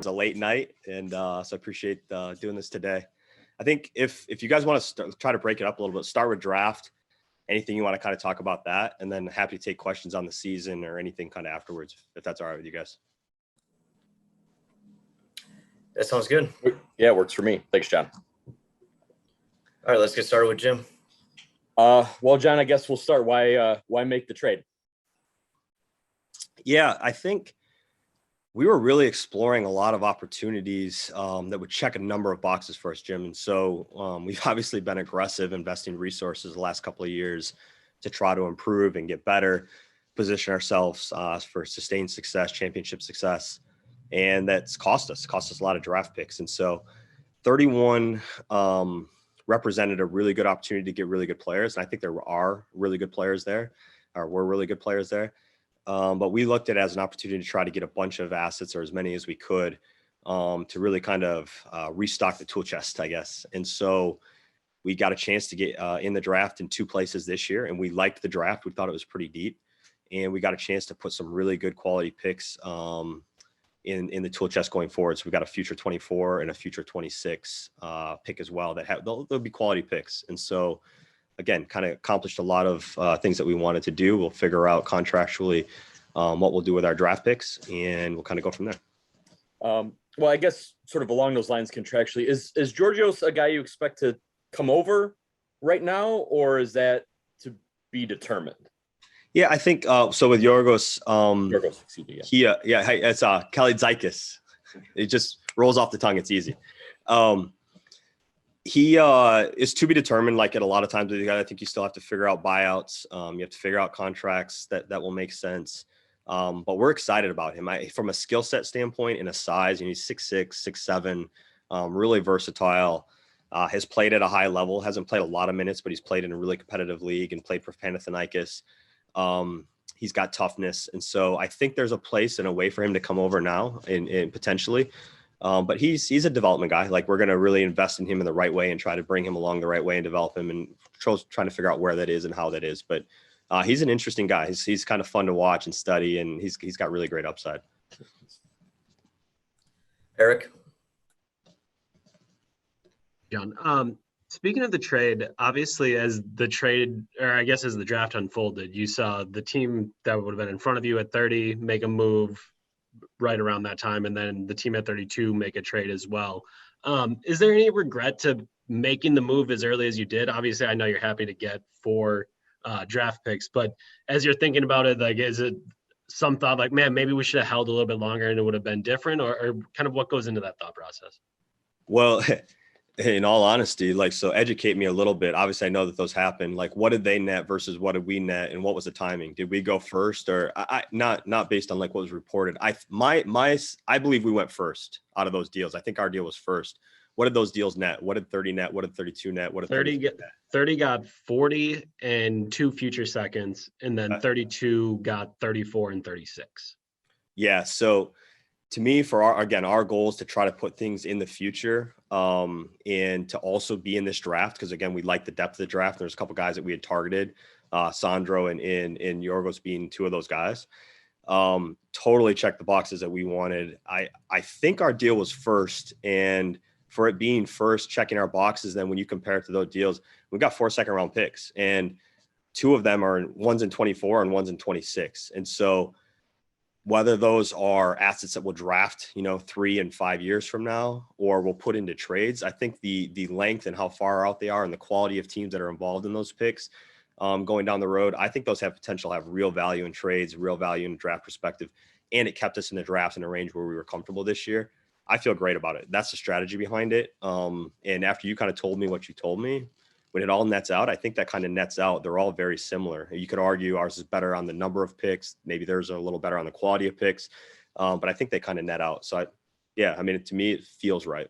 a late night, and so I appreciate doing this today. I think if you guys want to try to break it up a little bit, start with draft. Anything you want to kind of talk about that, and then happy to take questions on the season or anything kind of afterwards, if that's all right with you guys. That sounds good. Yeah, it works for me. Thanks, John. All right, let's get started with Jim. Well, John, I guess we'll start. Why make the trade? Yeah, I think we were really exploring a lot of opportunities that would check a number of boxes for us, Jim. And so we've obviously been aggressive investing resources the last couple of years to try to improve and get better, position ourselves for sustained success, championship success. And that's cost us a lot of draft picks. And so 31 represented a really good opportunity to get really good players. And I think there are really good players there, or were really good players there. But we looked at it as an opportunity to try to get a bunch of assets, or as many as we could, to really kind of restock the tool chest, I guess. And so we got a chance to get in the draft in 2 places this year, and we liked the draft. We thought it was pretty deep, and we got a chance to put some really good quality picks in the tool chest going forward. So we got a future 24 and a future 26 pick as well that they'll be quality picks. And so again, kind of accomplished a lot of things that we wanted to do. We'll figure out contractually what we'll do with our draft picks, and we'll kind of go from there. Well, I guess sort of along those lines contractually, is Georgios a guy you expect to come over right now, or is that to be determined? Yeah, I think so with Yorgos. Yorgos, excuse me. Yeah. Hey, it's Kalitzakis. It just rolls off the tongue. It's easy. He is to be determined. Like at a lot of times with the guy, I think you still have to figure out buyouts. You have to figure out contracts that will make sense. But we're excited about him. From a skill set standpoint and a size, he's 6'6", 6'7", really versatile. Has played at a high level. Hasn't played a lot of minutes, but he's played in a really competitive league and played for Fanatics. He's got toughness, and so I think there's a place and a way for him to come over now, and potentially. But he's a development guy. Like, we're going to really invest in him in the right way and try to bring him along the right way and develop him, and trying to figure out where that is and how that is. But he's an interesting guy. He's kind of fun to watch and study, and he's got really great upside. Eric? John, speaking of the trade, obviously as the draft unfolded, you saw the team that would have been in front of you at 30 make a move right around that time, and then the team at 32 make a trade as well. Is there any regret to making the move as early as you did? Obviously, I know you're happy to get 4 draft picks, but as you're thinking about it, like, is it some thought like, man, maybe we should have held a little bit longer and it would have been different, or kind of what goes into that thought process? Well, in all honesty, so educate me a little bit. Obviously, I know that those happen. Like, what did they net versus what did we net, and what was the timing? Did we go first, or not based on like what was reported? I believe we went first out of those deals. I think our deal was first. What did those deals net? What did 30 net? What did 32 net? What did 30 got 40 and 2 future seconds, and then 32 got 34 and 36. Yeah. So to me, for our goal is to try to put things in the future, and to also be in this draft, because again, we like the depth of the draft. There's a couple guys that we had targeted, Sandro and Yorgos being 2 of those guys. Totally checked the boxes that we wanted. I think our deal was first, and for it being first, checking our boxes, then when you compare it to those deals, we got 4 second-round picks, and 2 of them one's in 24 and one's in 26. And so whether those are assets that we'll draft, 3 and 5 years from now, or we'll put into trades, I think the length and how far out they are and the quality of teams that are involved in those picks going down the road, I think those have potential to have real value in trades, real value in draft perspective. And it kept us in the drafts in a range where we were comfortable this year. I feel great about it. That's the strategy behind it. And after you kind of told me what you told me, when it all nets out, I think that kind of nets out. They're all very similar. You could argue ours is better on the number of picks. Maybe theirs are a little better on the quality of picks. But I think they kind of net out. So, to me, it feels right.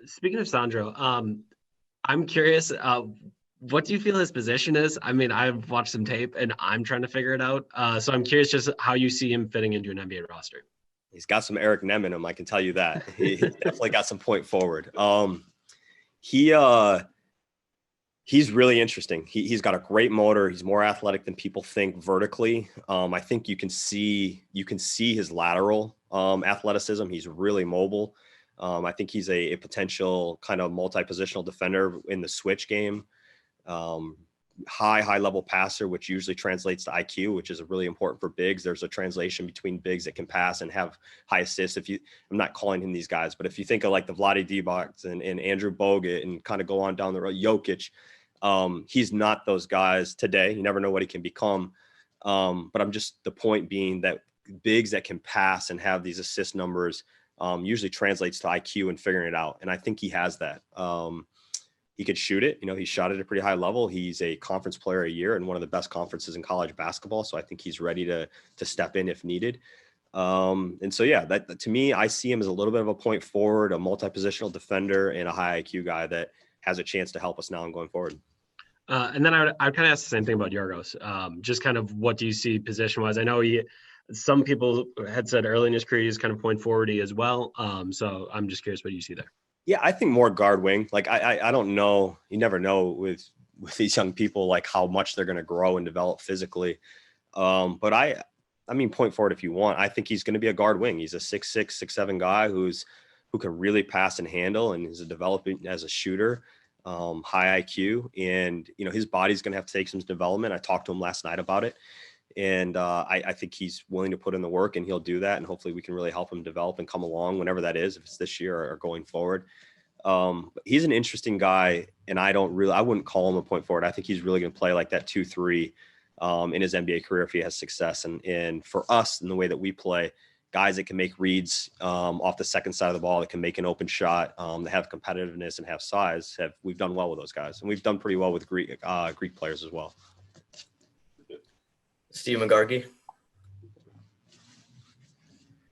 Speaking of Sandro, I'm curious, what do you feel his position is? I mean, I've watched some tape and I'm trying to figure it out. So I'm curious just how you see him fitting into an NBA roster. He's got some Eric Nem in him, I can tell you that. He definitely got some point forward. He's really interesting. He's got a great motor. He's more athletic than people think vertically. I think you can see his lateral athleticism. He's really mobile. I think he's a potential kind of multi-positional defender in the switch game. High level passer, which usually translates to IQ, which is really important for bigs. There's a translation between bigs that can pass and have high assists. I'm not calling him these guys, but if you think of like the Vlade Divac and Andrew Bogut and kind of go on down the road, Jokic, he's not those guys today. You never know what he can become. But I'm just, the point being that bigs that can pass and have these assist numbers usually translates to IQ and figuring it out. And I think he has that. He could shoot it. He shot at a pretty high level. He's a conference player a year in one of the best conferences in college basketball. So I think he's ready to step in if needed. And so, yeah, that to me, I see him as a little bit of a point forward, a multi-positional defender, and a high IQ guy that has a chance to help us now and going forward. And then I would kind of ask the same thing about Yorgos. Just kind of what do you see position-wise? I know some people had said early in his career he's kind of point forwardy as well. So I'm just curious what you see there. Yeah, I think more guard wing. Like I don't know. You never know with these young people like how much they're going to grow and develop physically. But I mean point forward if you want. I think he's going to be a guard wing. He's a 6'6", 6'7" guy who can really pass and handle and is developing as a shooter. High IQ, and his body's going to have to take some development. I talked to him last night about it, and I think he's willing to put in the work, and he'll do that. And hopefully, we can really help him develop and come along whenever that is, if it's this year or going forward. But he's an interesting guy, and I wouldn't call him a point forward. I think he's really going to play like that 2-3 in his NBA career if he has success. And for us, in the way that we play, guys that can make reads off the second side of the ball, that can make an open shot, that have competitiveness and have size. We've done well with those guys, and we've done pretty well with Greek players as well. Steve McGargy.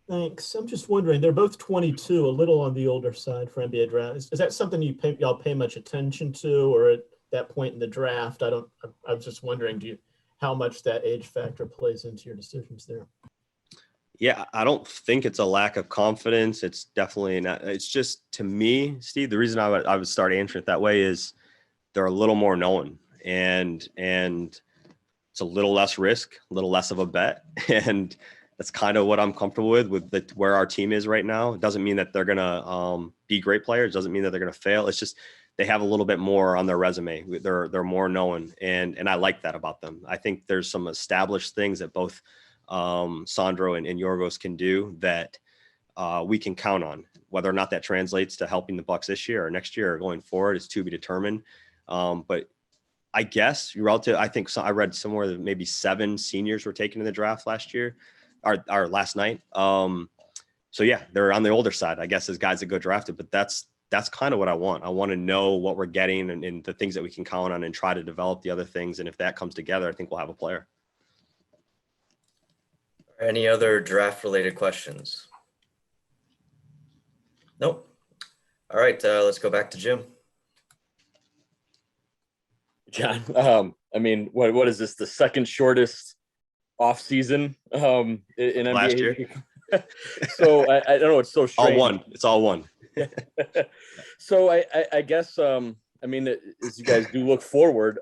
Thanks. I'm just wondering, they're both 22, a little on the older side for NBA draft. Is that something y'all pay much attention to, or at that point in the draft? I was just wondering, how much that age factor plays into your decisions there? Yeah, I don't think it's a lack of confidence. It's definitely not. It's just, to me, Steve, the reason I would start answering it that way is they're a little more known, and it's a little less risk, a little less of a bet. And that's kind of what I'm comfortable with where our team is right now. It doesn't mean that they're going to be great players. It doesn't mean that they're going to fail. It's just they have a little bit more on their resume. They're more known, and I like that about them. I think there's some established things that both Sandro and Yorgos can do that we can count on. Whether or not that translates to helping the Bucks this year or next year or going forward is to be determined. But I guess I think I read somewhere that maybe 7 seniors were taken in the draft last year or last night. So yeah, they're on the older side, I guess, as guys that go drafted, but that's kind of what I want. I want to know what we're getting and the things that we can count on and try to develop the other things. And if that comes together, I think we'll have a player. Any other draft related questions? Nope. All right, let's go back to Jim. John, I mean, what is this? The second shortest off season in NBA Last year. So I don't know. It's so strange. It's all one. So I guess I mean, as you guys do look forward,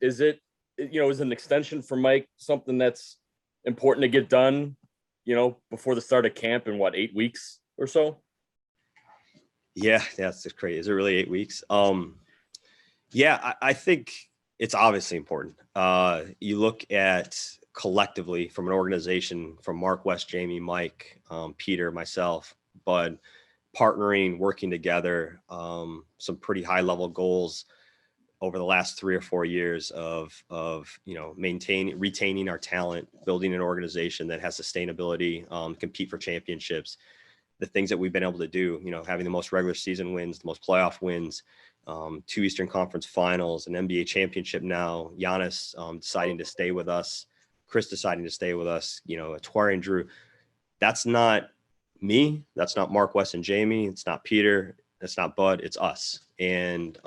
is it is an extension for Mike something that's important to get done, before the start of camp in 8 weeks or so? Yeah, that's just crazy. Is it really 8 weeks? Yeah, I think it's obviously important. You look at collectively from an organization, from Mark, West, Jamie, Mike, Peter, myself, Bud, partnering, working together, some pretty high level goals over the last 3 or 4 years of retaining our talent, building an organization that has sustainability, compete for championships, the things that we've been able to do, having the most regular season wins, the most playoff wins, 2 Eastern Conference finals, an NBA championship now, Giannis deciding to stay with us, Chris deciding to stay with us, Atwari and Drew. That's not me. That's not Mark, West, and Jamie. It's not Peter. It's not Bud. It's us. And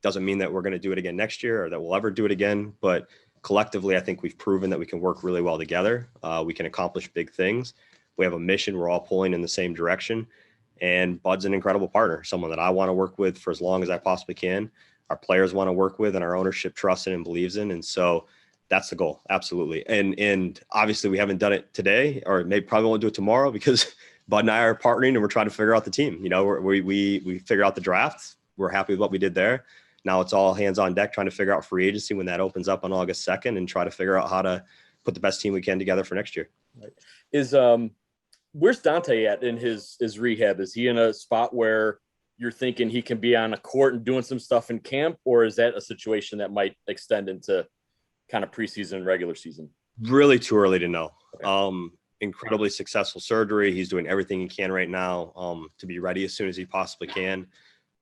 doesn't mean that we're going to do it again next year or that we'll ever do it again. But collectively, I think we've proven that we can work really well together. We can accomplish big things. We have a mission. We're all pulling in the same direction. And Bud's an incredible partner, someone that I want to work with for as long as I possibly can. our players want to work with and our ownership trusts in and believes in. And so that's the goal. Absolutely. And obviously we haven't done it today, or maybe probably won't do it tomorrow, because Bud and I are partnering and we're trying to figure out the team. You know, we figured out the draft. We're happy with what we did there. Now it's all hands on deck trying to figure out free agency when that opens up on August 2nd, and try to figure out how to put the best team we can together for next year. Is where's Dante at in his rehab? Is he in a spot where you're thinking he can be on a court and doing some stuff in camp, or is that a situation that might extend into kind of preseason, regular season? Really too early to know. Okay. Incredibly successful surgery. He's doing everything he can right now to be ready as soon as he possibly can.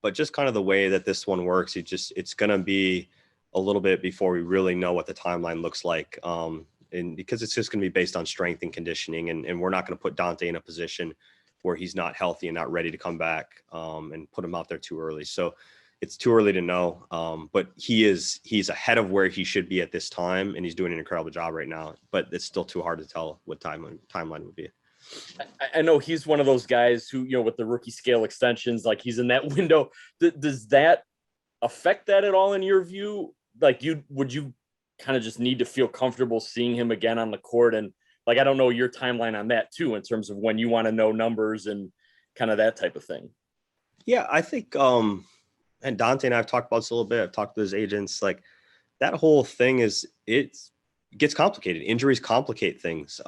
But just kind of the way that this one works, it's going to be a little bit before we really know what the timeline looks like. And because it's just going to be based on strength and conditioning, and we're not going to put Dante in a position where he's not healthy and not ready to come back and put him out there too early. So it's too early to know. But he's ahead of where he should be at this time, and he's doing an incredible job right now. But it's still too hard to tell what timeline would be. I know he's one of those guys who, you know, with the rookie scale extensions, like he's in that window. Does that affect that at all in your view? Like, would you kind of just need to feel comfortable seeing him again on the court? And like, I don't know your timeline on that too, in terms of when you want to know numbers and kind of that type of thing. Yeah, I think, and Dante and I have talked about this a little bit. I've talked to his agents. Like, that whole thing it gets complicated. Injuries complicate things.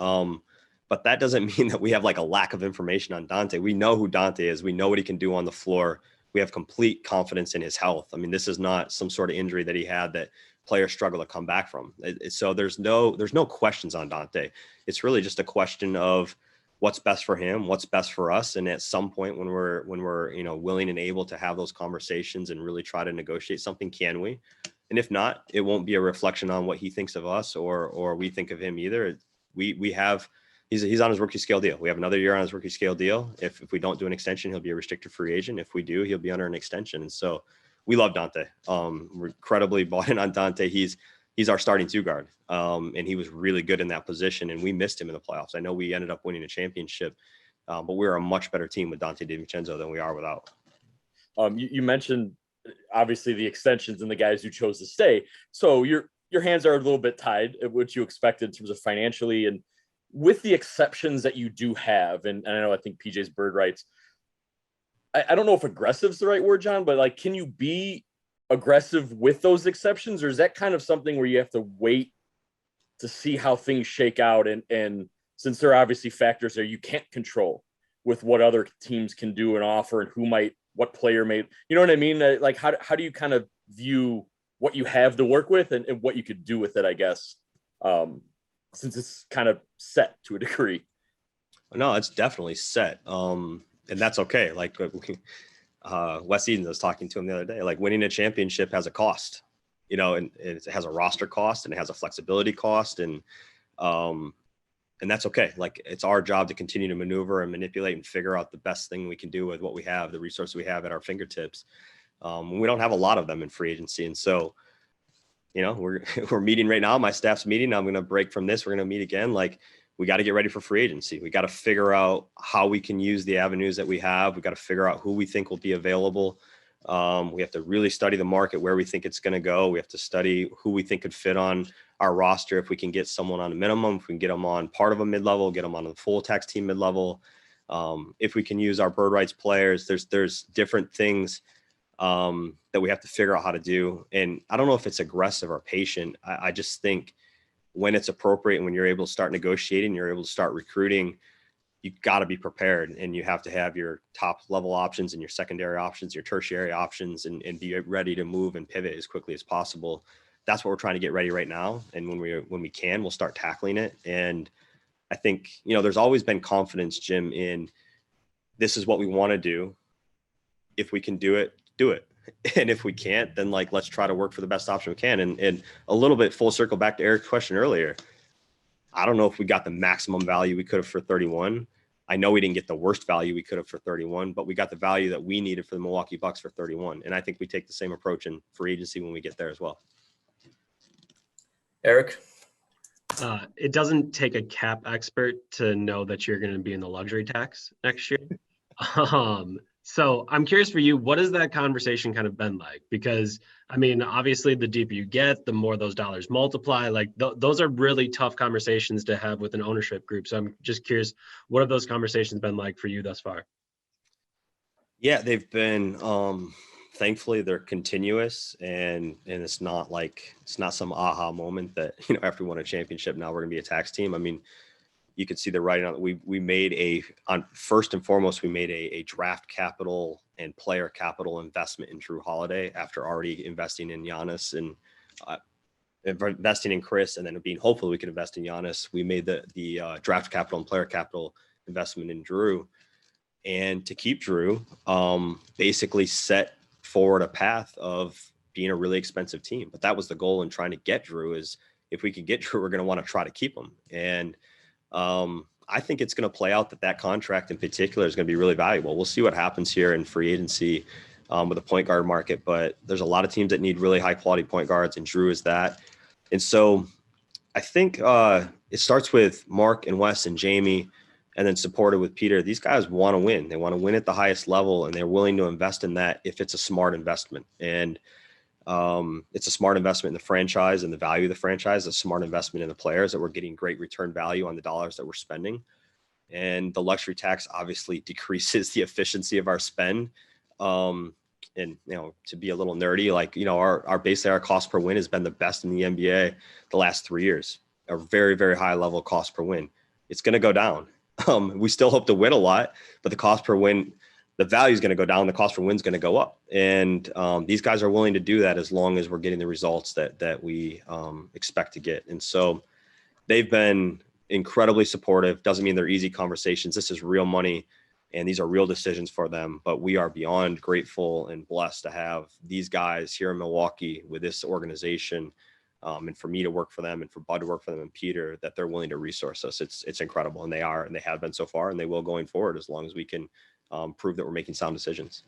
But that doesn't mean that we have like a lack of information on Dante. We know who Dante is. We know what he can do on the floor. We have complete confidence in his health. I mean, this is not some sort of injury that he had that players struggle to come back from. So there's no questions on Dante. It's really just a question of what's best for him, what's best for us. And at some point when we're, willing and able to have those conversations and really try to negotiate something, can we? And if not, it won't be a reflection on what he thinks of us or we think of him either. He's on his rookie scale deal. We have another year on his rookie scale deal. If we don't do an extension, he'll be a restricted free agent. If we do, he'll be under an extension. And so we love Dante. We're incredibly bought in on Dante. He's our starting two guard. And he was really good in that position, and we missed him in the playoffs. I know we ended up winning a championship, but we're a much better team with Dante DiVincenzo than we are without. You mentioned obviously the extensions and the guys who chose to stay. So your hands are a little bit tied at what you expected in terms of financially, and with the exceptions that you do have, and I think PJ's Bird writes, I don't know if aggressive is the right word, John, but like, can you be aggressive with those exceptions, or is that kind of something where you have to wait to see how things shake out? And since there are obviously factors there you can't control with what other teams can do and offer and what player may, you know what I mean? Like, how do you kind of view what you have to work with and what you could do with it, I guess? Since it's kind of set to a degree. No, it's definitely set. And that's okay. Like Wes Eden was talking to him the other day, like winning a championship has a cost, and it has a roster cost and it has a flexibility cost. And that's okay. Like, it's our job to continue to maneuver and manipulate and figure out the best thing we can do with what we have, the resources we have at our fingertips. We don't have a lot of them in free agency. And so, we're meeting right now. My staff's meeting. I'm going to break from this. We're going to meet again. Like, we got to get ready for free agency. We got to figure out how we can use the avenues that we have. We got to figure out who we think will be available. We have to really study the market, where we think it's going to go. We have to study who we think could fit on our roster. If we can get someone on a minimum, if we can get them on part of a mid-level, get them on the full tax team mid-level. If we can use our bird rights players, there's different things that we have to figure out how to do. And I don't know if it's aggressive or patient. I just think when it's appropriate and when you're able to start negotiating, you're able to start recruiting, you got to be prepared, and you have to have your top level options and your secondary options, your tertiary options, and be ready to move and pivot as quickly as possible. That's what we're trying to get ready right now. And when we can, we'll start tackling it. And I think, there's always been confidence, Jim, in this is what we want to do. If we can do it, do it. And if we can't, then let's try to work for the best option we can. And a little bit full circle back to Eric's question earlier. I don't know if we got the maximum value we could have for 31. I know we didn't get the worst value we could have for 31, but we got the value that we needed for the Milwaukee Bucks for 31. And I think we take the same approach in free agency when we get there as well. Eric? It doesn't take a cap expert to know that you're going to be in the luxury tax next year. So I'm curious for you, what has that conversation kind of been like? Because I mean, obviously, the deeper you get, the more those dollars multiply. Like those are really tough conversations to have with an ownership group. So I'm just curious, what have those conversations been like for you thus far? Yeah, they've been thankfully they're continuous, and it's not some aha moment that, after we won a championship, now we're gonna be a tax team. I mean, you could see the writing on it. We made first and foremost, we made a draft capital and player capital investment in Drew Holiday after already investing in Giannis and investing in Chris, and then hopefully we can invest in Giannis. We made the draft capital and player capital investment in Drew, and to keep Drew, basically set forward a path of being a really expensive team. But that was the goal in trying to get Drew, is if we could get Drew, we're going to want to try to keep him. And I think it's going to play out that contract in particular is going to be really valuable. We'll see what happens here in free agency with the point guard market, but there's a lot of teams that need really high quality point guards, and Drew is that. And so I think it starts with Mark and Wes and Jamie, and then supported with Peter. These guys want to win. They want to win at the highest level, and they're willing to invest in that if it's a smart investment. And it's a smart investment in the franchise and the value of the franchise, a smart investment in the players, that we're getting great return value on the dollars that we're spending. And the luxury tax obviously decreases the efficiency of our spend. And, to be a little nerdy, basically our cost per win has been the best in the NBA the last 3 years, a very, very high level cost per win. It's going to go down. We still hope to win a lot, but the cost per win, the value is going to go down. The cost per win is going to go up. And these guys are willing to do that as long as we're getting the results that we expect to get. And so they've been incredibly supportive. Doesn't mean they're easy conversations. This is real money, and these are real decisions for them. But we are beyond grateful and blessed to have these guys here in Milwaukee with this organization. And for me to work for them, and for Bud to work for them, and Peter, that they're willing to resource us. It's incredible. And they are, and they have been so far, and they will going forward, as long as we can prove that we're making sound decisions.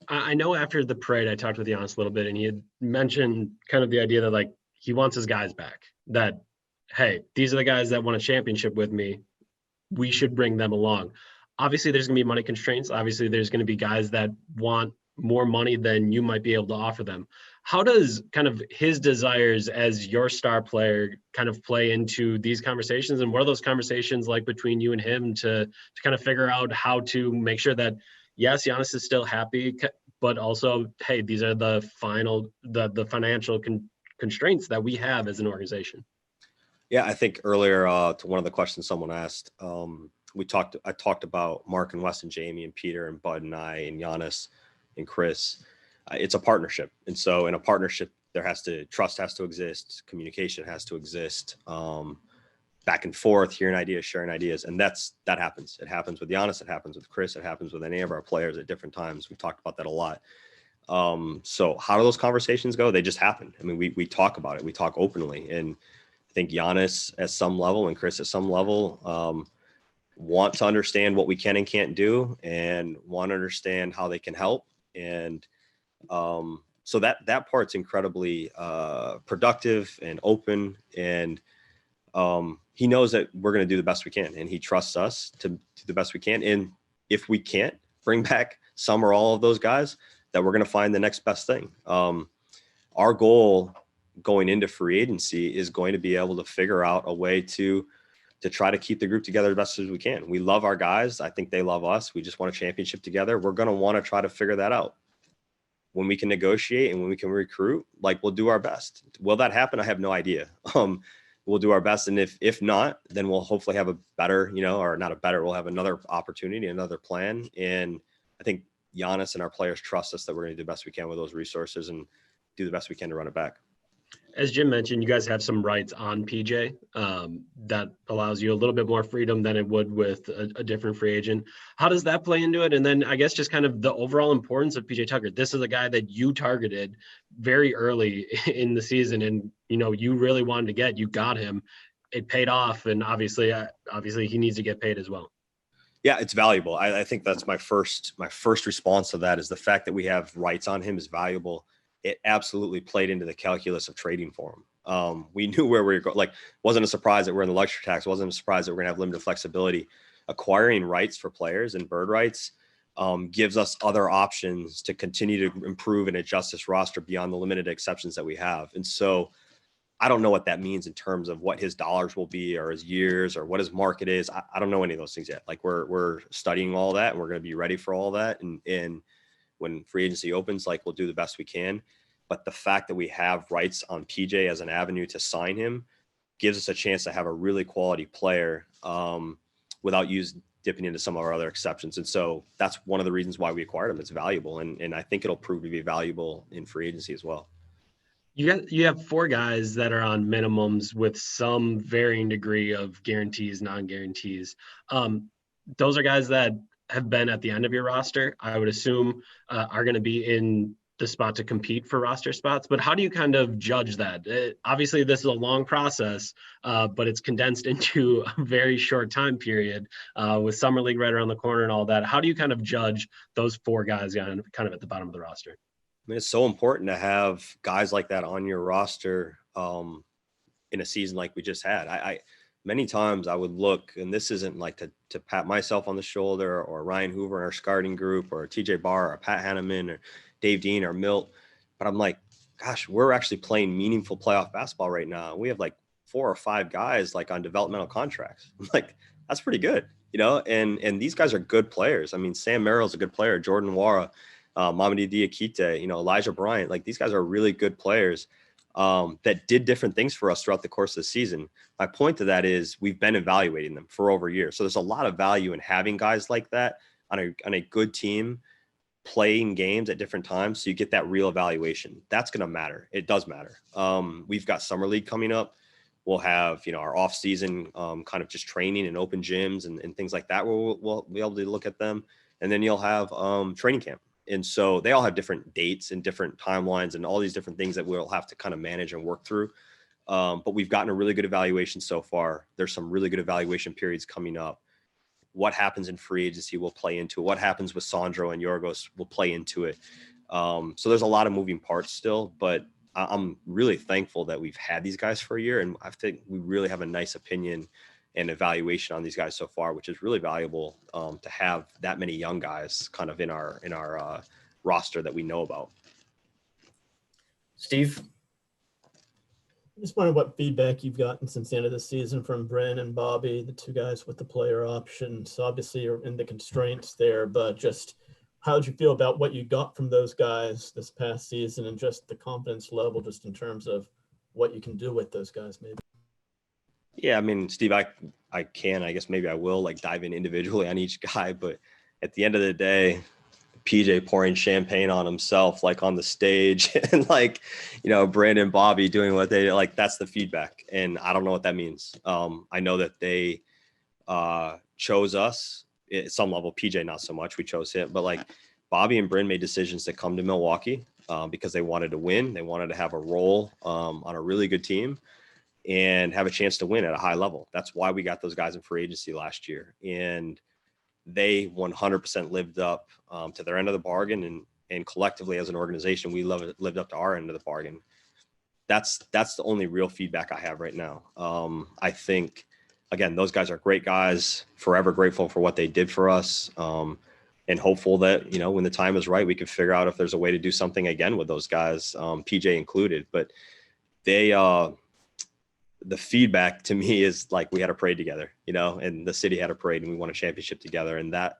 I know after the parade, I talked with Giannis a little bit, and he had mentioned kind of the idea that he wants his guys back, that, hey, these are the guys that won a championship with me. We should bring them along. Obviously there's going to be money constraints. Obviously there's going to be guys that want more money than you might be able to offer them. How does kind of his desires as your star player kind of play into these conversations? And what are those conversations like between you and him to kind of figure out how to make sure that, yes, Giannis is still happy, but also, hey, these are the financial constraints that we have as an organization? Yeah, I think earlier to one of the questions someone asked, I talked about Mark and Wes and Jamie and Peter and Bud and I and Giannis and Chris. It's a partnership. And so in a partnership, trust has to exist. Communication has to exist. Back and forth, hearing ideas, sharing ideas. And that happens. It happens with Giannis. It happens with Chris. It happens with any of our players at different times. We've talked about that a lot. So how do those conversations go? They just happen. I mean, we talk about it. We talk openly. And I think Giannis at some level and Chris at some level want to understand what we can and can't do, and want to understand how they can help. And so that part's incredibly productive and open, and he knows that we're going to do the best we can, and he trusts us to do the best we can. And if we can't bring back some or all of those guys, that we're going to find the next best thing. Our goal going into free agency is going to be able to figure out a way to try to keep the group together as best as we can. We love our guys. I think they love us. We just want a championship together. We're going to want to try to figure that out. When we can negotiate and when we can recruit, we'll do our best. Will that happen? I have no idea. We'll do our best. And if not, then we'll hopefully have a better, we'll have another opportunity, another plan. And I think Giannis and our players trust us that we're going to do the best we can with those resources and do the best we can to run it back. As Jim mentioned, you guys have some rights on PJ that allows you a little bit more freedom than it would with a different free agent. How does that play into it? And then I guess just kind of the overall importance of PJ Tucker. This is a guy that you targeted very early in the season, and you really wanted to get. You got him. It paid off, and obviously he needs to get paid as well. Yeah, it's valuable. I think that's my first response to that is the fact that we have rights on him is valuable. It absolutely played into the calculus of trading for him. We knew where we were going. Wasn't a surprise that we're in the luxury tax. Wasn't a surprise that we're going to have limited flexibility. Acquiring rights for players and bird rights gives us other options to continue to improve and adjust this roster beyond the limited exceptions that we have. And so I don't know what that means in terms of what his dollars will be or his years or what his market is. I don't know any of those things yet. Like we're studying all that, and we're going to be ready for all that. And when free agency opens, like we'll do the best we can. But the fact that we have rights on PJ as an avenue to sign him gives us a chance to have a really quality player without dipping into some of our other exceptions. And so that's one of the reasons why we acquired him. It's valuable. And I think it'll prove to be valuable in free agency as well. You have 4 guys that are on minimums with some varying degree of guarantees, non-guarantees. Those are guys that have been at the end of your roster, I would assume, are going to be in the spot to compete for roster spots. But how do you kind of judge that? Obviously, this is a long process, but it's condensed into a very short time period with Summer League right around the corner and all that. How do you kind of judge those 4 guys kind of at the bottom of the roster? I mean, it's so important to have guys like that on your roster in a season like we just had. I many times I would look, and this isn't like to pat myself on the shoulder or Ryan Hoover in our scouting group or TJ Barr or Pat Hanneman or Dave Dean or Milt, but I'm like, gosh, we're actually playing meaningful playoff basketball right now. We have like 4 or 5 guys like on developmental contracts. Like that's pretty good, and these guys are good players. I mean, Sam Merrill's a good player, Jordan Wara, Mamadi Diakite, Elijah Bryant, like these guys are really good players that did different things for us throughout the course of the season. My point to that is we've been evaluating them for over a year. So there's a lot of value in having guys like that on a good team playing games at different times. So you get that real evaluation. That's going to matter. It does matter. We've got Summer League coming up. We'll have, our off season kind of just training and open gyms and things like that where we'll be able to look at them. And then you'll have training camp. And so they all have different dates and different timelines and all these different things that we'll have to kind of manage and work through. But we've gotten a really good evaluation so far. There's some really good evaluation periods coming up. What happens in free agency will play into it. What happens with Sandro and Yorgos will play into it. So there's a lot of moving parts still, but I'm really thankful that we've had these guys for a year. And I think we really have a nice opinion and evaluation on these guys so far, which is really valuable to have that many young guys kind of in our roster that we know about. Steve? I just wonder what feedback you've gotten since the end of the season from Bryn and Bobby, the 2 guys with the player option. So obviously you're in the constraints there, but just how did you feel about what you got from those guys this past season and just the confidence level, just in terms of what you can do with those guys maybe? Yeah, I mean, Steve, I guess maybe I will like dive in individually on each guy, but at the end of the day, PJ pouring champagne on himself, like on the stage, and like, Brandon, Bobby doing what they like, that's the feedback. And I don't know what that means. I know that they chose us at some level, PJ, not so much. We chose him, but like Bobby and Bryn made decisions to come to Milwaukee because they wanted to win. They wanted to have a role on a really good team and have a chance to win at a high level. That's why we got those guys in free agency last year. And they 100% lived up to their end of the bargain. And collectively as an organization, we lived up to our end of the bargain. That's the only real feedback I have right now. I think, again, those guys are great guys, forever grateful for what they did for us. And hopeful that, when the time is right, we can figure out if there's a way to do something again with those guys, PJ included. But the feedback to me is like we had a parade together, and the city had a parade and we won a championship together. And that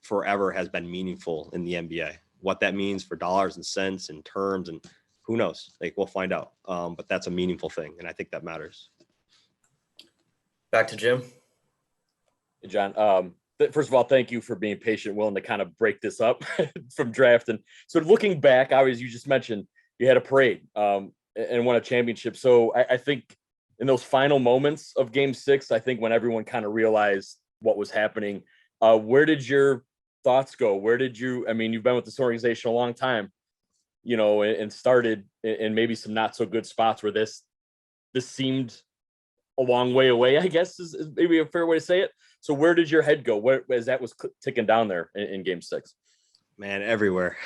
forever has been meaningful in the NBA. What that means for dollars and cents and terms, and who knows, like we'll find out. But that's a meaningful thing. And I think that matters. Back to Jim. Hey, John, first of all, thank you for being patient, willing to kind of break this up from draft. And so looking back, obviously you just mentioned you had a parade. And won a championship. So I think in those final moments of Game 6, I think when everyone kind of realized what was happening, where did your thoughts go? You've been with this organization a long time, and started in maybe some not so good spots where this seemed a long way away, I guess is maybe a fair way to say it. So where did your head go as that was ticking down there in Game 6? Man, everywhere.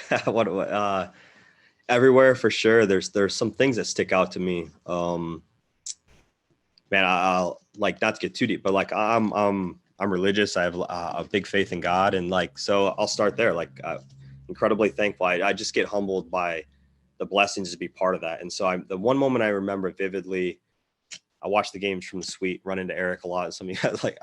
Everywhere for sure. There's some things that stick out to me. Man, I'll like not to get too deep, but like I'm I'm religious. I have a big faith in God. And like, so I'll start there. Like, incredibly thankful. I just get humbled by the blessings to be part of that. And so the one moment I remember vividly, I watched the games from the suite, run into Eric a lot. And some of you guys, like,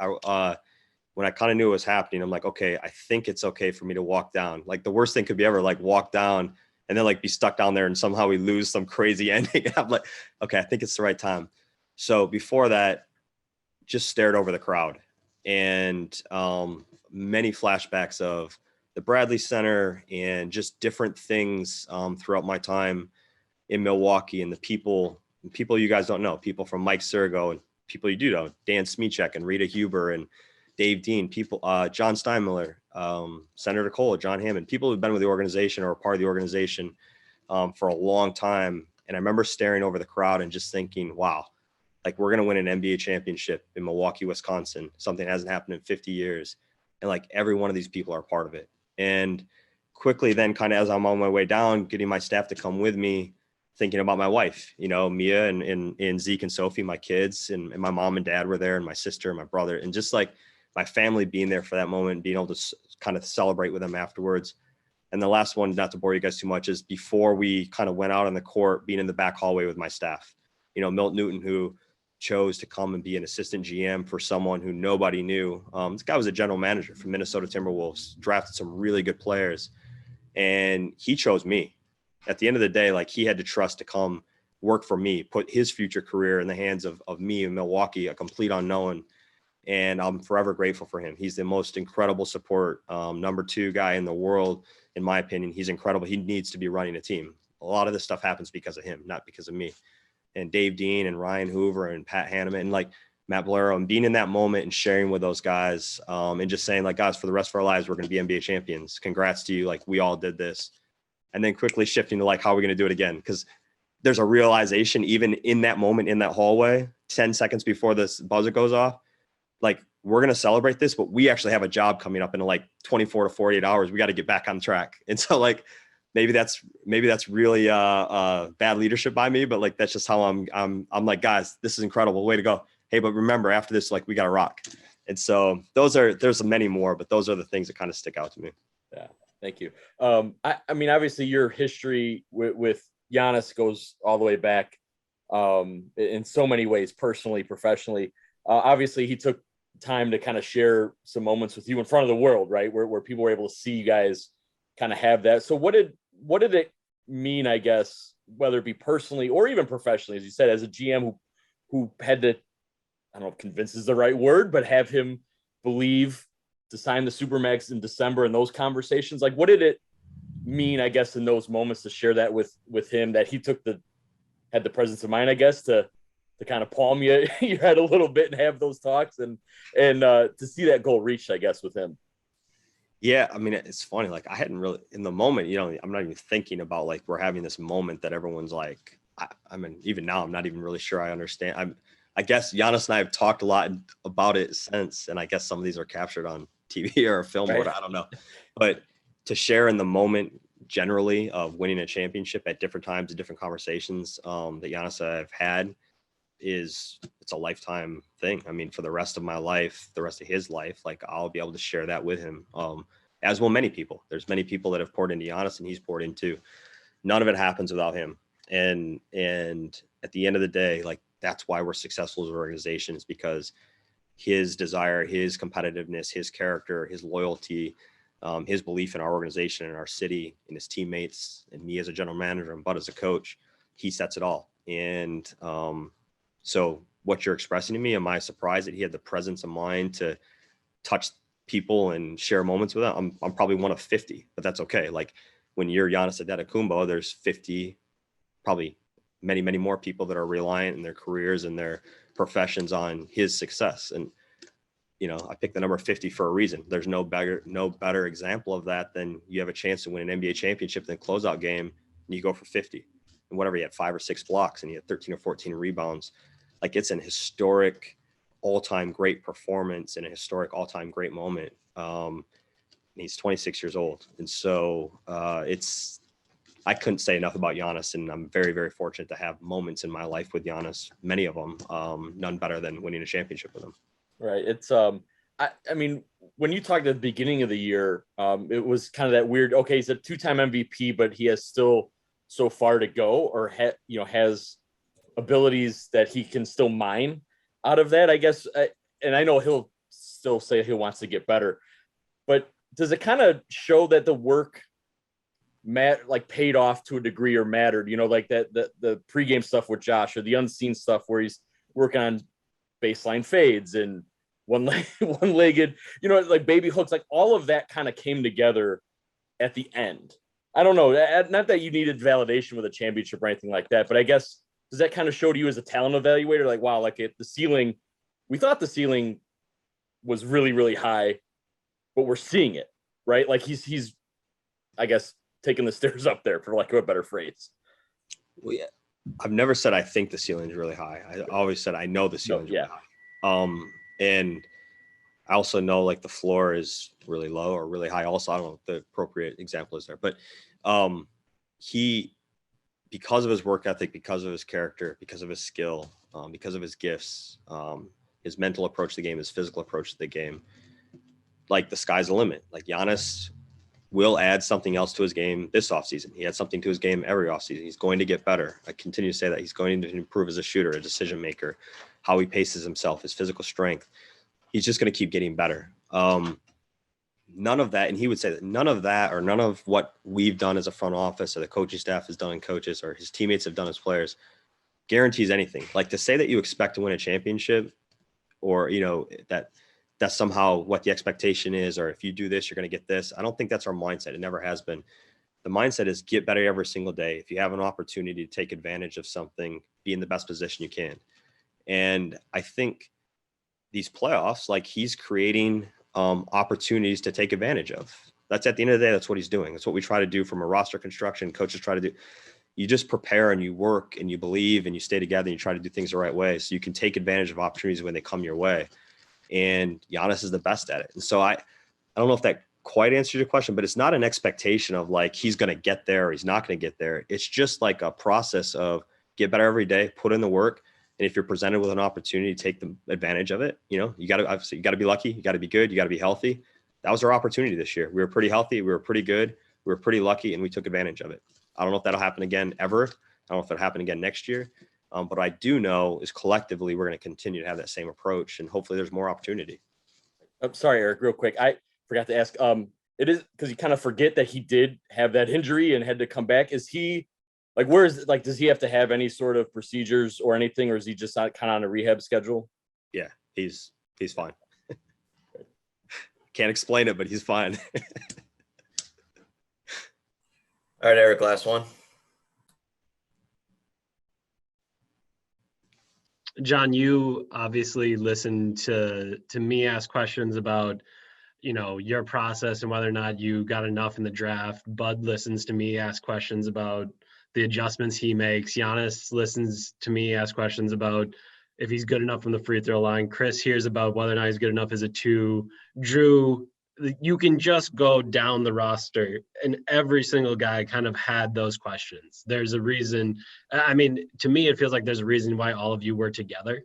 when I kind of knew it was happening, I'm like, okay, I think it's okay for me to walk down. Like the worst thing could be ever like walk down and then like be stuck down there and somehow we lose some crazy ending. I'm like, okay, I think it's the right time. So before that, just stared over the crowd and many flashbacks of the Bradley Center and just different things throughout my time in Milwaukee and the people you guys don't know, people from Mike Sergo and people you do know, Dan Smichek and Rita Huber and Dave Dean, people, John Steinmiller, Senator Cole, John Hammond, people who've been with the organization or a part of the organization for a long time. And I remember staring over the crowd and just thinking, wow, like we're going to win an NBA championship in Milwaukee, Wisconsin. Something hasn't happened in 50 years. And like every one of these people are part of it. And quickly then kind of as I'm on my way down, getting my staff to come with me, thinking about my wife, you know, Mia and Zeke and Sophie, my kids, and my mom and dad were there and my sister and my brother, and just like my family being there for that moment, being able to kind of celebrate with them afterwards. And the last one, not to bore you guys too much, is before we kind of went out on the court, being in the back hallway with my staff, you know, Milt Newton, who chose to come and be an assistant GM for someone who nobody knew. This guy was a general manager for Minnesota Timberwolves, drafted some really good players, and he chose me. At the end of the day, like he had to trust to come work for me, put his future career in the hands of me in Milwaukee, a complete unknown. And I'm forever grateful for him. He's the most incredible support, number 2 guy in the world. In my opinion, he's incredible. He needs to be running a team. A lot of this stuff happens because of him, not because of me. And Dave Dean and Ryan Hoover and Pat Hanneman and like Matt Blero, and being in that moment and sharing with those guys and just saying like, guys, for the rest of our lives, we're going to be NBA champions. Congrats to you. Like we all did this. And then quickly shifting to like, how are we going to do it again? Because there's a realization even in that moment in that hallway, 10 seconds before this buzzer goes off, like we're going to celebrate this, but we actually have a job coming up in like 24 to 48 hours. We got to get back on track. And so like, maybe that's really bad leadership by me, but like, that's just how I'm like, guys, this is incredible. Way to go. Hey, but remember after this, like we got to rock. And so there's many more, but those are the things that kind of stick out to me. Yeah. Thank you. I mean, obviously your history with Giannis goes all the way back in so many ways, personally, professionally. Obviously he took time to kind of share some moments with you in front of the world, right? Where people were able to see you guys kind of have that. So what did it mean, I guess, whether it be personally or even professionally, as you said, as a GM who had to, I don't know if convince is the right word, but have him believe to sign the Supermax in December and those conversations? Like, what did it mean, I guess, in those moments to share that with him, that he had the presence of mind, I guess, to kind of palm your head a little bit and have those talks and to see that goal reached, I guess, with him? Yeah. I mean, it's funny. Like I hadn't really in the moment, you know, I'm not even thinking about like, we're having this moment that everyone's like, I mean, even now, I'm not even really sure I understand. I guess Giannis and I have talked a lot about it since, and I guess some of these are captured on TV or film, right? Or I don't know, but to share in the moment generally of winning a championship at different times and different conversations that Giannis and I have had, it's a lifetime thing. I mean, for the rest of my life, the rest of his life, like I'll be able to share that with him. As will many people. There's many people that have poured into Giannis and he's poured into. None of it happens without him. And at the end of the day, like that's why we're successful as an organization, is because his desire, his competitiveness, his character, his loyalty, his belief in our organization and our city and his teammates and me as a general manager and Bud as a coach, he sets it all. And so what you're expressing to me, am I surprised that he had the presence of mind to touch people and share moments with them? I'm probably one of 50, but that's okay. Like when you're Giannis Antetokounmpo, there's 50, probably many, many more people that are reliant in their careers and their professions on his success. And, you know, I picked the number 50 for a reason. There's no better example of that than you have a chance to win an NBA championship in the closeout game and you go for 50 and whatever, he had 5 or 6 blocks and he had 13 or 14 rebounds. Like it's an historic all-time great performance and a historic all-time great moment. He's 26 years old. And so I couldn't say enough about Giannis, and I'm very, very fortunate to have moments in my life with Giannis, many of them, none better than winning a championship with him. Right. It's I mean, when you talked at the beginning of the year, it was kind of that weird. Okay, he's a 2-time MVP, but he has still so far to go, or has abilities that he can still mine out of that. I guess, and I know he'll still say he wants to get better, but does it kind of show that the work paid off to a degree or mattered? Like the pregame stuff with Josh, or the unseen stuff where he's working on baseline fades and one-legged, like baby hooks, like all of that kind of came together at the end. I don't know, not that you needed validation with a championship or anything like that, but I guess, does that kind of show to you as a talent evaluator, like, wow, like the ceiling, we thought the ceiling was really, really high, but we're seeing it, right? Like he's, I guess, taking the stairs up there, for lack of a better phrase. Well, yeah. I've never said I think the ceiling is really high. I always said I know the ceiling is really high. And I also know like the floor is really low or really high. Also, I don't know what the appropriate example is there, but he, because of his work ethic, because of his character, because of his skill, because of his gifts, his mental approach to the game, his physical approach to the game, like the sky's the limit. Like Giannis will add something else to his game this offseason. He had something to his game every offseason. He's going to get better. I continue to say that. He's going to improve as a shooter, a decision maker, how he paces himself, his physical strength. He's just going to keep getting better. None of that, and he would say that none of that, or none of what we've done as a front office or the coaching staff has done in coaches or his teammates have done as players, guarantees anything. Like to say that you expect to win a championship, or, that's somehow what the expectation is, or if you do this, you're going to get this. I don't think that's our mindset. It never has been. The mindset is get better every single day. If you have an opportunity to take advantage of something, be in the best position you can. And I think these playoffs, like he's creating opportunities to take advantage of. That's at the end of the day, that's what he's doing. That's what we try to do from a roster construction. Coaches try to do. You just prepare and you work and you believe and you stay together and you try to do things the right way so you can take advantage of opportunities when they come your way. And Giannis is the best at it. And so I don't know if that quite answers your question, but it's not an expectation of like he's going to get there or he's not going to get there. It's just like a process of get better every day, put in the work. And if you're presented with an opportunity, take the advantage of it. You got to be lucky. You got to be good. You got to be healthy. That was our opportunity this year. We were pretty healthy. We were pretty good. We were pretty lucky, and we took advantage of it. I don't know if that'll happen again ever. I don't know if it'll happen again next year. But what I do know is collectively we're going to continue to have that same approach, and hopefully there's more opportunity. I'm sorry, Eric, real quick. I forgot to ask. It is because you kind of forget that he did have that injury and had to come back. Is he like, does he have to have any sort of procedures or anything, or is he just not kind of on a rehab schedule? Yeah, he's fine. Can't explain it, but he's fine. All right, Eric, last one. Jon, you obviously listened to me ask questions about, your process and whether or not you got enough in the draft. Bud listens to me ask questions about the adjustments he makes. Giannis listens to me ask questions about if he's good enough from the free throw line. Chris hears about whether or not he's good enough as a 2. Drew, you can just go down the roster, and every single guy kind of had those questions. There's a reason. I mean, to me, it feels like there's a reason why all of you were together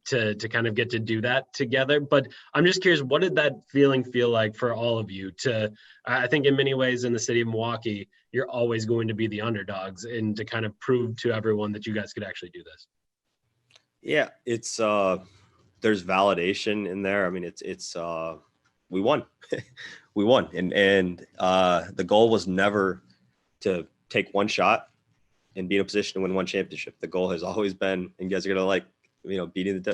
to kind of get to do that together. But I'm just curious, what did that feeling feel like for all of you? I think in many ways in the city of Milwaukee, you're always going to be the underdogs, and to kind of prove to everyone that you guys could actually do this. Yeah, it's there's validation in there. I mean, it's we won. We won. And the goal was never to take one shot and be in a position to win one championship. The goal has always been, and you guys are going to beating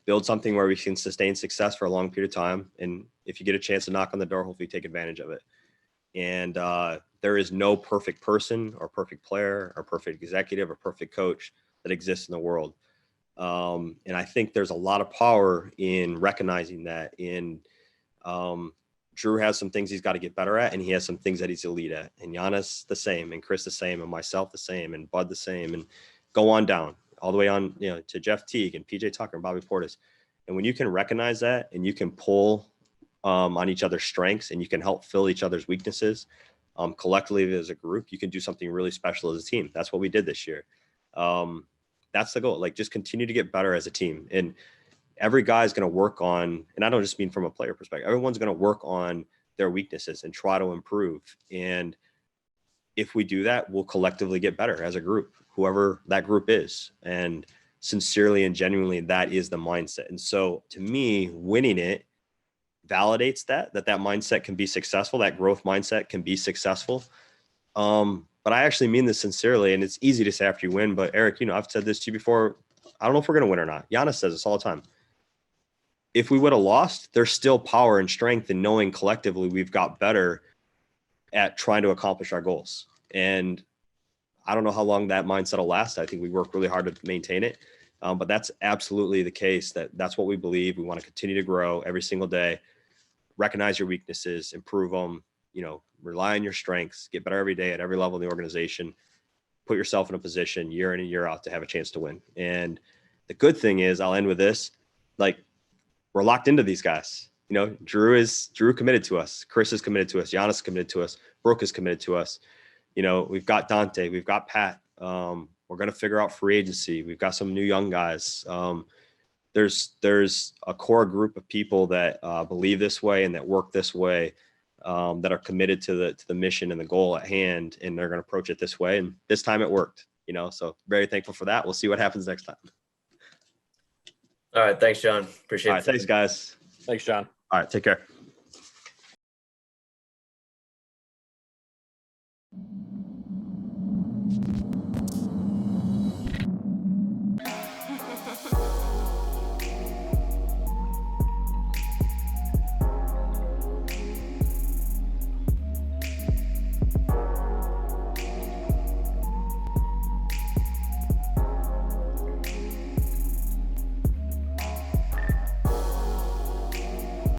build something where we can sustain success for a long period of time. And if you get a chance to knock on the door, hopefully take advantage of it. And there is no perfect person or perfect player or perfect executive or perfect coach that exists in the world. And I think there's a lot of power in recognizing that. Drew has some things he's got to get better at, and he has some things that he's elite at. And Giannis the same, and Chris the same, and myself the same, and Bud the same, and go on down all the way on, to Jeff Teague and PJ Tucker and Bobby Portis. And when you can recognize that and you can pull on each other's strengths and you can help fill each other's weaknesses collectively as a group, you can do something really special as a team. That's what we did this year. That's the goal. Like, just continue to get better as a team. And every guy is going to work on, and I don't just mean from a player perspective, everyone's going to work on their weaknesses and try to improve. And if we do that, we'll collectively get better as a group, whoever that group is. And sincerely and genuinely, that is the mindset. And so to me, winning it validates that mindset can be successful. That growth mindset can be successful. But I actually mean this sincerely, and it's easy to say after you win, but Eric, I've said this to you before. I don't know if we're going to win or not. Giannis says this all the time. If we would have lost, there's still power and strength in knowing collectively we've got better at trying to accomplish our goals. And I don't know how long that mindset will last. I think we work really hard to maintain it. But that's absolutely the case. That's what we believe. We want to continue to grow every single day, recognize your weaknesses, improve them, rely on your strengths, get better every day at every level of the organization, put yourself in a position year in and year out to have a chance to win. And the good thing is, I'll end with this, we're locked into these guys. Drew committed to us. Chris is committed to us. Giannis is committed to us. Brooke is committed to us. We've got Dante, we've got Pat. We're going to figure out free agency. We've got some new young guys. There's a core group of people that believe this way and that work this way, that are committed to the mission and the goal at hand, and they're going to approach it this way. And this time it worked, so very thankful for that. We'll see what happens next time. All right. Thanks, John. Appreciate it. All right, thanks, guys. Thanks, John. All right, take care.